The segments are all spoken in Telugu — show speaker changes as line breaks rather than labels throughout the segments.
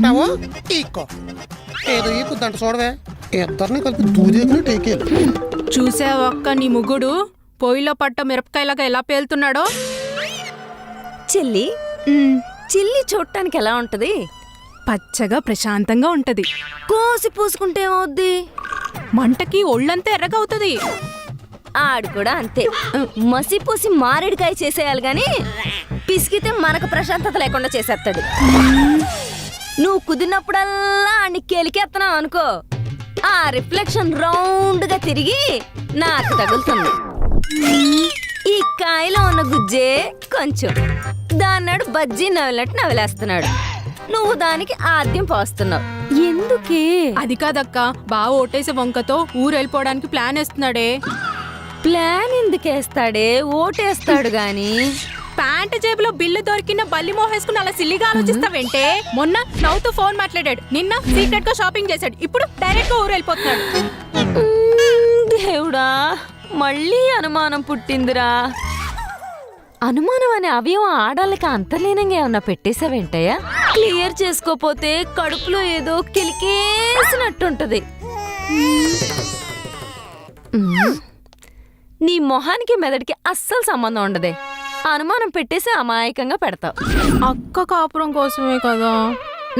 తీసుకుంటావో ఈక్కో. ఏదో ఈకుద్దంట చూడవే, ఇద్దరిని కలిపి దూదేకుని టేకేలు.
చూసావక్క నీ ముగ్గుడు పొయ్యిలో పట్ట మిరపకాయలాగా ఎలా పేలుతున్నాడో.
చెల్లి చిల్లి చూడటానికి ఎలా ఉంటది?
పచ్చగా ప్రశాంతంగా ఉంటది.
కోసి పూసుకుంటే ఏమవుద్ది?
మంటకి ఒళ్ళంతా ఎర్రగా అవుతుంది.
ఆడు కూడా అంతే, మసిపూసి మారేడుకాయ చేసేయాలి గాని పిసికితే మనకు ప్రశాంతత లేకుండా చేసేస్తాడు. నువ్వు కుదిరినప్పుడల్లా ఆడిని కెలికేస్తున్నావు అనుకో, ఆ రిఫ్లెక్షన్ రౌండ్ గా తిరిగి నాకు తగులుతుంది. ఈ కాయలో ఉన్న గుజ్జే కొంచెం, దాన్నాడు బజ్జీ నవ్వినట్టు నవ్విలేస్తున్నాడు. నువ్వు దానికి ఆద్యం పోస్తున్నావు ఎందుకే?
అది కాదక్క, బావ ఓటేసే వంకతో ఊరు వెళ్ళిపోవడానికి ప్లాన్ వేస్తున్నాడే.
ప్లాన్ ఎందుకేస్తాడే? ఓటేస్తాడు గాని.
ప్యాంట్ జేబులో బిల్లు దొరికిన బల్లి మోహేసుకుని అలా సిల్లిగా ఆలోచిస్తావేంటే? మొన్న నవ్వుతూ ఫోన్ మాట్లాడాడు, నిన్న సీక్రెట్ గా షాపింగ్ చేశాడు, ఇప్పుడు డైరెక్ట్ గా ఊరు వెళ్ళిపోతున్నాడు.
దేవుడా, మళ్ళీ అనుమానం పుట్టిందిరా. అనుమానం అనే అవయవం ఆడాలకి అంతర్లీనంగా ఏమన్నా పెట్టేసావేంటయ్యా? క్లియర్ చేసుకోపోతే కడుపులో ఏదో కిలికేసినట్టుంటది. నీ మొహానికి మెదడికి అస్సలు సంబంధం ఉండదే. అనుమానం పెట్టేసి అమాయకంగా పెడతావు.
అక్క కాపురం కోసమే కదా.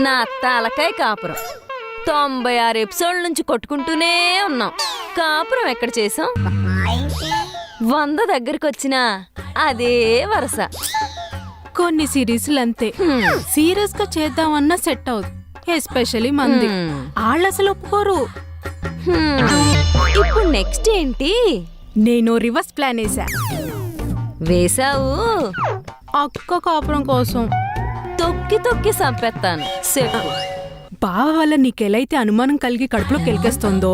నా తలకాయ కాపురం 96 ఎపిసోడ్ల నుంచి కొట్టుకుంటూనే ఉన్నాం. కాపురం ఎక్కడ చేసాం? 100 దగ్గరికి వచ్చినా అదే వరస.
కొన్ని సిరీస్లు అంతే, సీరియస్ గా చేద్దామన్నా సెట్ అవుతుంది. ఎస్పెషలీ మంది వాళ్ళు అసలు ఒప్పుకోరు.
ఇప్పుడు నెక్స్ట్ ఏంటి?
నేను రివర్స్ ప్లాన్
వేసావు.
అక్క కాపురం కోసం
తొక్కి తొక్కి చంపేస్తాను.
బావ వల్ల నీకెలైతే అనుమానం కలిగి కడుపులో కెలికేస్తుందో,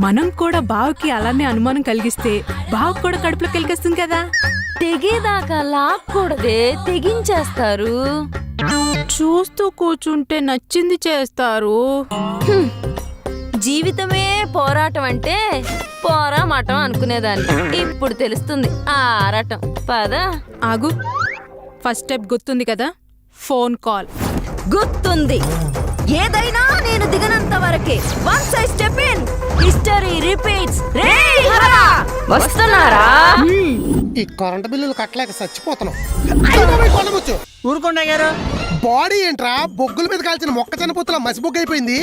మనం కూడా బావకి అలానే అనుమానం కలిగిస్తే బావ కూడా కడుపులో కెలికేస్తుంది కదా.
తెగేదాకా లాక్కూడదే, తెగించేస్తారు.
చూస్తూ కూర్చుంటే నచ్చింది చేస్తారు.
జీవితమే పోరాటం అంటే పోరామటం అనుకునేదాన్ని, ఇప్పుడు తెలుస్తుంది ఆ ఆరాటం. పదా
ఆగు, ఫస్ట్ స్టెప్ గుర్తుంది కదా, ఫోన్ కాల్.
గుర్తుంది. ఏదైనా నేను దిగనంత వరకే. Once I step in, history repeats. వస్తున్నారా?
ఈ కరెంట్ బిల్లులు కట్టలేక చచ్చిపోతున్నాం.
ఊరుకోండి గారు.
బాడీ ఏంట్రా, బొగ్గుల మీద కాల్చిన మొక్క చనిపోతున్నా మసిబొగ్గు అయిపోయింది.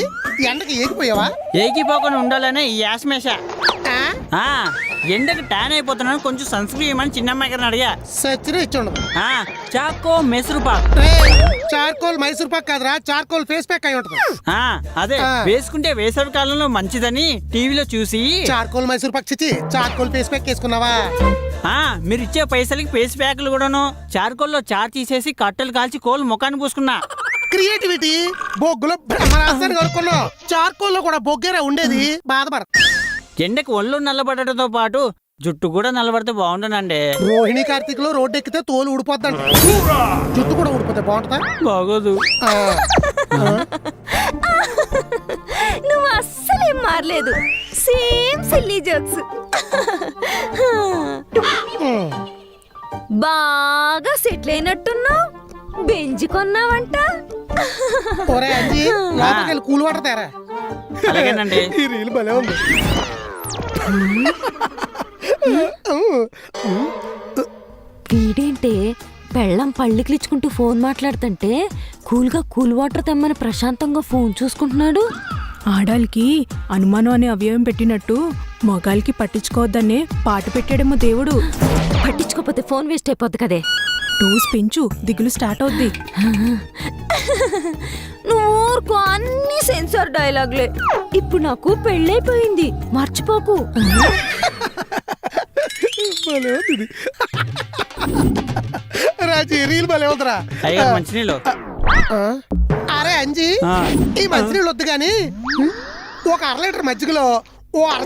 ఎండకి ఏగిపోయావా?
ఏగిపోకుండా ఉండాలనే ఈ యాస్మేష. ఎండకి ట్యాన్ అయిపోతున్నాను, కొంచెం సన్ స్క్రీన్ ఇవ్వమని చిన్నమ్మాయి గారిని అడిగా.
సచ్చిరే ఇచ్చిండు.
చాకో మైసూర్ పాక్.
చార్కోల్ మైసూర్ పాక్ కాదురా, చార్కోల్ ఫేస్ ప్యాక్ అయి ఉంటది.
అదే వేసుకుంటే వేసవి కాలంలో మంచిదని టీవీలో చూసి
చార్కోల్ మైసూర్ పాక్ చిచ్చి చార్కోల్ ఫేస్ ప్యాక్ వేసుకున్నావా?
మీరు ఇచ్చే పైసలకి ఫేస్ ప్యాక్లు కూడాను చార్కోల్లో చార్ తీసేసి కట్టెలు కాల్చి కోల్ ముఖాన్ని పూసుకున్నా.
క్రియేటివిటీ. బొగ్గులో బ్రహ్మరాస్తాన్ని కనుక్కున్నావు, చార్కోల్లో కూడా బొగ్గేరా ఉండేది. బాధపడ.
ఎండకి ఒళ్ళు నల్లబడటంతో పాటు జుట్టు కూడా నల్లబడితే బాగుండనండి.
రోహిణి కార్తీక్ లో రోడ్డు ఎక్కితే తోలు ఊడిపోద్దంట, జుట్టు కూడా ఊడిపోతే బాగుంటుందా?
బాగోదు.
నువ్వు అస్సలేం మారలేదు, సేమ్ సిల్లీ జోక్స్. బాగా సెటిల్ అయినట్టున్నావు, బెంజ్ కొన్నావంట.
ఒరే అంజీ, లోపలికి వెళ్ళి కూల్ వాటర్ తేరా.
అలాగేనండి.
ఈ రీల్ భలే ఉంది.
వీడేంటే పెళ్ళం పళ్ళికిలిచ్చుకుంటూ ఫోన్ మాట్లాడుతుంటే కూల్గా కూల్ వాటర్ తెమ్మని ప్రశాంతంగా ఫోన్ చూసుకుంటున్నాడు.
ఆడాలకి అనుమానం అనే అవయవం పెట్టినట్టు మగాళ్ళకి పట్టించుకోవద్దనే పాట పెట్టాడేమో దేవుడు.
పట్టించుకోపోతే ఫోన్ వేస్ట్ అయిపోద్ది కదే.
డోస్ పెంచు, దిగులు స్టార్ట్ అవుద్ది.
నువ్వు అన్ని సెన్సార్ డైలాగ్లే. ఇప్పుడు నాకు పెళ్ళైపోయింది, మర్చిపోకు.
రాజీ రీల్ భలే ఉందిరా.
మంచినీళ్ళు.
అరే అంజీ, ఈ మంచినీళ్ళు వద్దు గాని ఒక 1/2 లీటర్ మజ్జిగలో ఓ